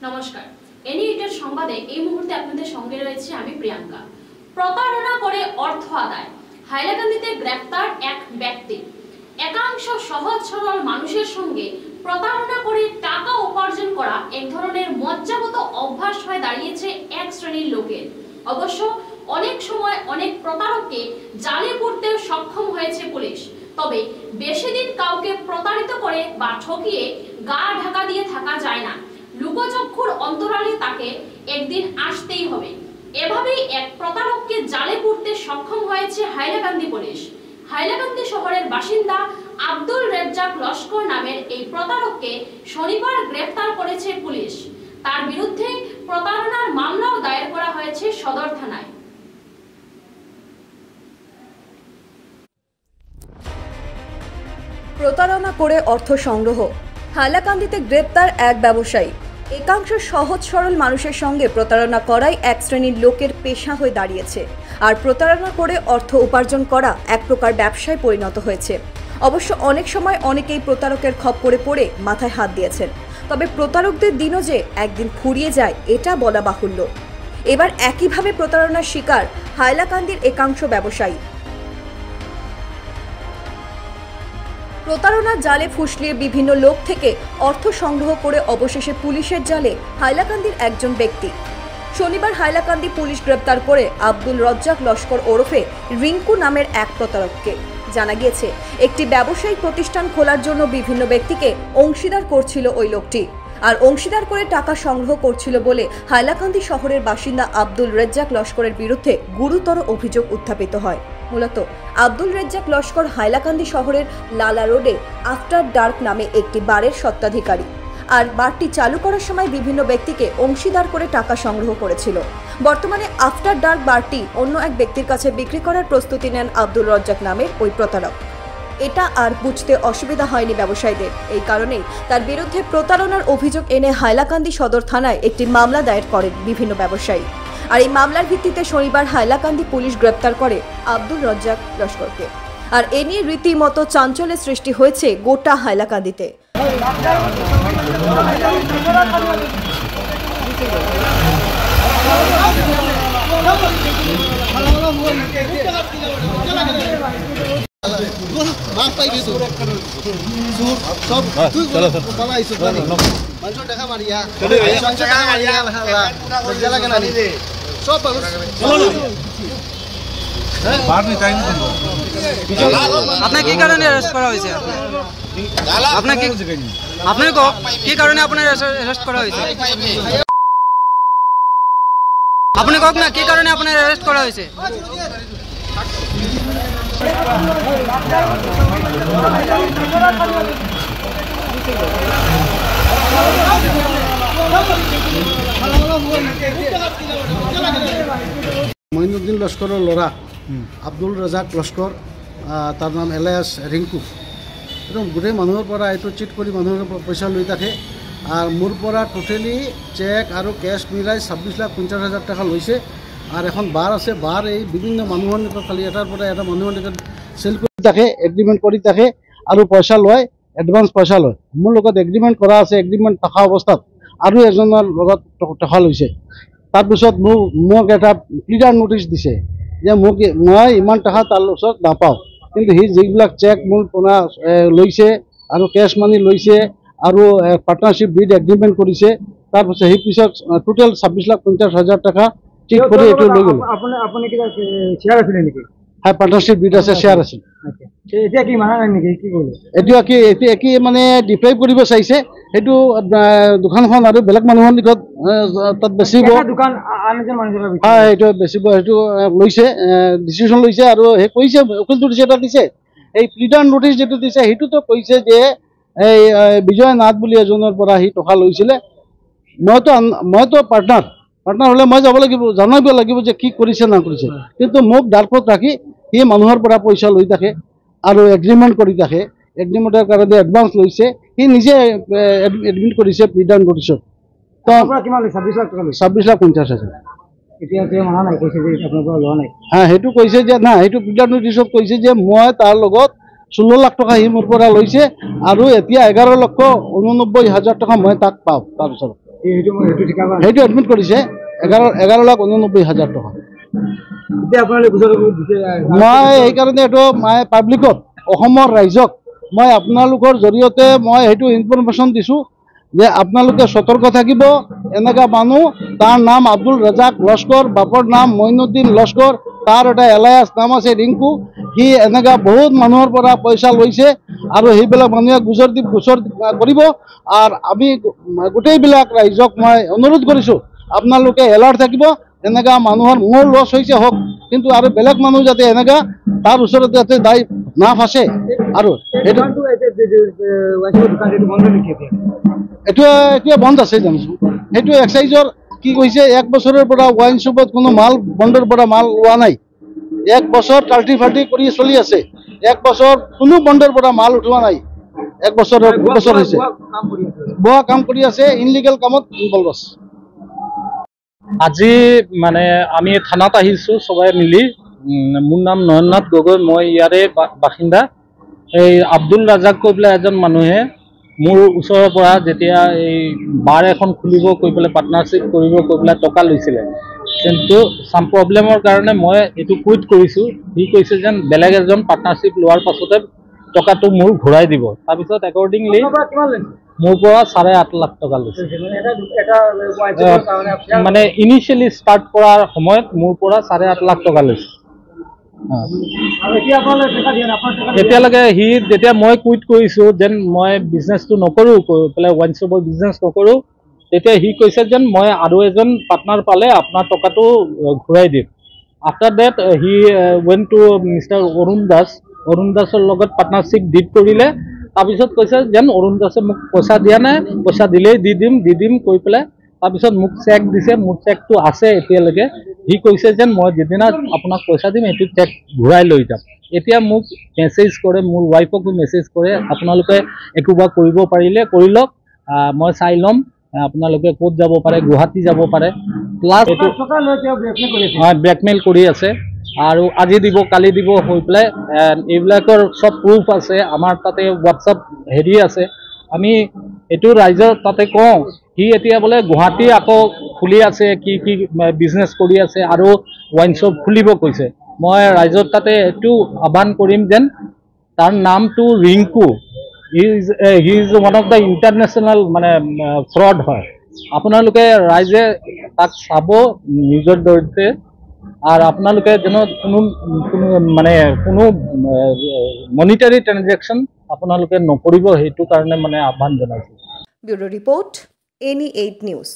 নমস্কার, এনইউটের সংবাদে এই মুহূর্তে আপনাদের সঙ্গে রয়েছে আমি প্রিয়াঙ্কা। প্রতারণা করে অর্থ আদায়, হাইলাকান্দিতে গ্রেফতার এক ব্যক্তি। একাংশ সহজ সরল মানুষের সঙ্গে প্রতারণা করে টাকা উপার্জন করা এক ধরনের মজ্জাগত অভ্যাস হয়ে দাঁড়িয়েছে এক শ্রেণীর লোকের। অবশ্য অনেক সময় অনেক প্রতারককে জালে পড়তে সক্ষম হয়েছে পুলিশ। তবে বেশি দিন কাউকে প্রতারিত করে বা ঠকিয়ে গা ঢাকা দিয়ে থাকা যায় না। লুকোচক্ষুর অন্তরালে তাকে একদিন আসতেই হবে। এভাবেই এক প্রতারককে জালে পড়তে সক্ষম হয়েছে হাইলাকান্দি পুলিশ। হাইলাকান্দি শহরের বাসিন্দা আব্দুল রেজ্জাক লস্কর নামের এই প্রতারককে শনিবার গ্রেফতার করেছে পুলিশ। তার বিরুদ্ধে প্রতারণার মামলাও দায়ের করা হয়েছে সদর থানায়। প্রতারণা করে অর্থ সংগ্রহ, হাইলাকান্দিতে গ্রেপ্তার এক ব্যবসায়ী। একাংশ সহজ সরল মানুষের সঙ্গে প্রতারণা করাই এক শ্রেণীর লোকের পেশা হয়ে দাঁড়িয়েছে, আর প্রতারণা করে অর্থ উপার্জন করা এক প্রকার ব্যবসায় পরিণত হয়েছে। অবশ্য অনেক সময় অনেকেই প্রতারকের খপ্পরে পড়ে মাথায় হাত দিয়েছেন, তবে প্রতারকদের দিনও যে একদিন ফুরিয়ে যায় এটা বলা বাহুল্য। এবার একইভাবে প্রতারণার শিকার হাইলাকান্দির একাংশ ব্যবসায়ী। প্রতারণার জালে ফুসলিয়ে বিভিন্ন লোক থেকে অর্থ সংগ্রহ করে অবশেষে পুলিশের জালে হাইলাকান্দির একজন ব্যক্তি। শনিবার হাইলাকান্দি পুলিশ গ্রেপ্তার করে আব্দুল রজ্জাক লস্কর ওরফে রিঙ্কু নামের এক প্রতারককে। জানা গিয়েছে একটি ব্যবসায়িক প্রতিষ্ঠান খোলার জন্য বিভিন্ন ব্যক্তিকে অংশীদার করছিল ওই লোকটি, আর অংশীদার করে টাকা সংগ্রহ করছিল বলে হাইলাকান্দি শহরের বাসিন্দা আব্দুল রেজ্জাক লস্করের বিরুদ্ধে গুরুতর অভিযোগ উত্থাপিত হয়। মূলত আব্দুল রেজ্জাক লস্কর হাইলাকান্দি শহরের লালা রোডে আফটার ডার্ক নামে একটি বারের স্বত্বাধিকারী, আর বারটি চালু করার সময় বিভিন্ন ব্যক্তিকে অংশীদার করে টাকা সংগ্রহ করেছিল। বর্তমানে আফটার ডার্ক বারটি অন্য এক ব্যক্তির কাছে বিক্রি করার প্রস্তুতি নেন আব্দুল রজ্জাক নামের ওই প্রতারক। এটা আর বুঝতে অসুবিধা হয়নি ব্যবসায়ীদের, এই কারণেই তার বিরুদ্ধে প্রতারণার অভিযোগ এনে হাইলাকান্দি সদর থানায় একটি মামলা দায়ের করেন বিভিন্ন ব্যবসায়ী। আর এই মামলার ভিত্তিতে শনিবার হাইলাকান্দি পুলিশ গ্রেপ্তার করে আব্দুল রজ্জাক লস্করকে। আর এ নিয়ে রীতিমতো চাঞ্চল্যের সৃষ্টি হয়েছে গোটা হাইলাকান্দিতে। আপনার কি কারণে অ্যারেস্ট করা হয়েছে? আপনাকে কি কারণে আপনার অ্যারেস্ট করা হয়েছে? আপনি কক না কি কারণে আপনার অ্যারেস্ট করা হয়েছে? মঈনুদ্দিন লস্করের লড়া আব্দুল রাজাক লস্কর, তার নাম এলায়াস রিঙ্কু। একদম গোটেই মানুহৰ পৰা এইটো চিট কৰি মানুহৰ পইচা লৈ থাকে। আৰু মোৰ পৰা টোটেলি চেক আৰু কেছ মিলাই 26,50,000 টকা লৈছে। আৰ এখন বাৰ আছে, বাৰ এই বিভিন্ন মানুহৰ নিকট খালি এটাৰ পৰা এটা মানুহৰ নিকট চেল কৰি থাকে, এগ্ৰিমেণ্ট কৰি থাকে আৰু পইচা লয়, এডভান্স পইচা লয়। মোৰ লগত এগ্ৰিমেণ্ট কৰা আছে, এগ্ৰিমেণ্ট থকা অৱস্থাত আৰু এজনৰ লগত টকা লৈছে। তাৰপিছত মোক এটা ক্লিয়াৰ নোটিছ দিছে যে মই ইমান টকা তাৰ ওচৰত নাপাওঁ, কিন্তু সি যিবিলাক চেক মোৰ পৰা লৈছে আৰু কেছ মানি লৈছে আৰু পাৰ্টনাৰশ্বিপ ডিড এগ্ৰিমেণ্ট কৰিছে, তাৰপিছত সেই পিছত টোটেল 26,50,000 টকা ঠিক কৰি এইটো লৈ গ'ল। আপুনি কিবা শ্বেয়াৰ আছিলে নেকি? হয়, পাৰ্টনাৰশ্বিপ ডিড আছে, শ্বেয়াৰ আছিল। এতিয়া কি মানা নাই নেকি? কি কৰিলে? এতিয়া কি মানে ডিপ্ৰাইভ কৰিব চাইছে, সেইটো দোকানখন আৰু বেলেগ মানুহৰ নিকট তাত বেচিব। হয়, সেইটো বেচিব, সেইটো লৈছে, ডিচিশ্যন লৈছে আৰু সেই কৈছে, উকিলটো দিছে, এটা দিছে। এই প্লিটাৰ নোটিছ যিটো দিছে সেইটোতো কৈছে যে এই বিজয় নাথ বুলি এজনৰ পৰা সি টকা লৈছিলে। মইতো পাৰ্টনাৰ হ'লে মই যাব লাগিব, জানিব লাগিব যে কি কৰিছে না কৰিছে। কিন্তু মোক ডাৰ্কত ৰাখি সি মানুহৰ পৰা পইচা লৈ থাকে আৰু এগ্ৰিমেণ্ট কৰি থাকে। এগ্ৰিমেণ্টৰ কাৰণে এডভান্স লৈছে, সি নিজে এডমিট কৰিছে প্লিটাৰ নোটিছত। তো 26,50,000। হ্যাঁ, সেইটো কৈছে যে না, সেইটো প্লিটাৰ নোটিছত কৈছে যে মই তাৰ লগত 16 লাখ টকা সি মোৰ পৰা লৈছে আৰু এতিয়া 11,89,000 টকা মই তাক পাওঁ তাৰ ওচৰত। সেইটো এডমিট কৰিছে 11,89,000 টকা। মই সেইকাৰণে এইটো মই পাব্লিকত অসমৰ ৰাইজক মই আপোনালোকৰ জৰিয়তে মই সেইটো ইনফৰমেশ্যন দিছোঁ যে আপোনালোকে সতৰ্ক থাকিব। এনেকুৱা মানুহ, তাৰ নাম আব্দুল ৰাজাক লস্কৰ, বাপৰ নাম মইনুদ্দিন লস্কৰ, তাৰ এটা এলায়াছ নাম আছে ৰিংকু। সি এনেকুৱা বহুত মানুহৰ পৰা পইচা লৈছে আৰু সেইবিলাক মানুহে গোচৰ কৰিব। আৰু আমি গোটেইবিলাক ৰাইজক মই অনুৰোধ কৰিছোঁ আপোনালোকে এলাৰ্ট থাকিব। এনেকুৱা মানুহৰ মোৰ লছ হৈছে হওক, কিন্তু আৰু বেলেগ মানুহ যাতে এনেকুৱা তাৰ ওচৰত যাতে দায় না ফাঁচে। আৰু এইটো এতিয়া বন্ধ আছে জানিছোঁ। সেইটো এক্সাইজৰ কি কৈছে, 1 বছৰৰ পৰা ৱাইন শ্বপত কোনো মাল বন্ধৰ পৰা মাল লোৱা নাই। 1 বছৰ কাল্টি ফাল্টি কৰি চলি আছে। 1 বছৰ কোনো বন্ধৰ পৰা মাল উঠোৱা নাই। 1 বছৰ হৈছে বোৱা কাম কৰি আছে, ইনলিগেল কামত ইনভলভ আছে। আজি মানে আমি থানাত আহিছোঁ সবাই মিলি। মোৰ নাম নয়ননাথ গগৈ, মই ইয়াৰে বাসিন্দা। এই আব্দুল ৰাজাক কৈ পেলাই এজন মানুহে মোৰ ওচৰৰ পৰা যেতিয়া এই বাৰ এখন খুলিব কৈ পেলাই পাৰ্টনাৰশ্বিপ কৰিব কৈ পেলাই টকা লৈছিলে, কিন্তু চাম প্ৰব্লেমৰ কাৰণে মই এইটো কুইট কৰিছোঁ। সি কৈছে যেন বেলেগ এজন পাৰ্টনাৰশ্বিপ লোৱাৰ পাছতে টকাটো মোৰ ঘূৰাই দিব। তাৰপিছত একৰ্ডিংলি মোৰ পৰা 8.5 লাখ টকা লৈছে। মানে ইনিচিয়েলি ষ্টাৰ্ট কৰাৰ সময়ত মোৰ পৰা 8.5 লাখ টকা লৈছে। এতিয়ালৈকে সি যেতিয়া মই কুইট কৰিছোঁ যেন মই বিজনেছটো নকৰোঁ, কৈ পেলাই ৱাইন শ্বপৰ বিজনেছ নকৰোঁ, তেতিয়া সি কৈছে যেন মই আৰু এজন পাৰ্টনাৰ পালে আপোনাৰ টকাটো ঘূৰাই দিম। After that she went to mister Arun দাসৰ লগত পাৰ্টনাৰশ্বিপ ডিড কৰিলে। তাৰপিছত কৈছে যেন অৰুণ দাসে মোক পইচা দিয়া নাই, পইচা দিলেই দি দিম কৈ পেলাই তাৰপিছত মোক চেক দিছে। মোৰ চেকটো আছে এতিয়ালৈকে। সি কৈছে যেন মই যিদিনা আপোনাক পইচা দিম সেইটো চেক ঘূৰাই লৈ যাম। এতিয়া মোক মেছেজ কৰে, মোৰ ৱাইফকো মেছেজ কৰে, আপোনালোকে একোবা কৰিব পাৰিলে কৰি লওক, মই চাই ল'ম, আপোনালোকে ক'ত যাব পাৰে, গুৱাহাটী যাব পাৰে। প্লাছ এইটো ব্লেকমেইল কৰি আছে আৰু আজি দিব কালি দিব হৈ পেলাই এইবিলাকৰ চব প্ৰুফ আছে আমাৰ তাতে, হোৱাটছআপ হেৰি আছে। আমি এইটো ৰাইজৰ তাতে কওঁ, সি এতিয়া বোলে গুৱাহাটী আকৌ খুলি আছে, কি বিজনেছ কৰি আছে আৰু ৱাইন শ্বপ খুলিব কৈছে। মই ৰাইজৰ তাতে এইটো আহ্বান কৰিম যেন তাৰ নামটো Rinku. He is one of the international মানে ফ্ৰড হয়। আপোনালোকে ৰাইজে তাক চাব নিজৰ জৰিয়তে, আৰু আপোনালোকে যেন কোনো মনিটাৰী ট্ৰানজেকশ্যন আপোনালোকে নকৰিব, সেইটো কাৰণে মানে আহ্বান জনাইছোঁ। Bureau report, NE8 news.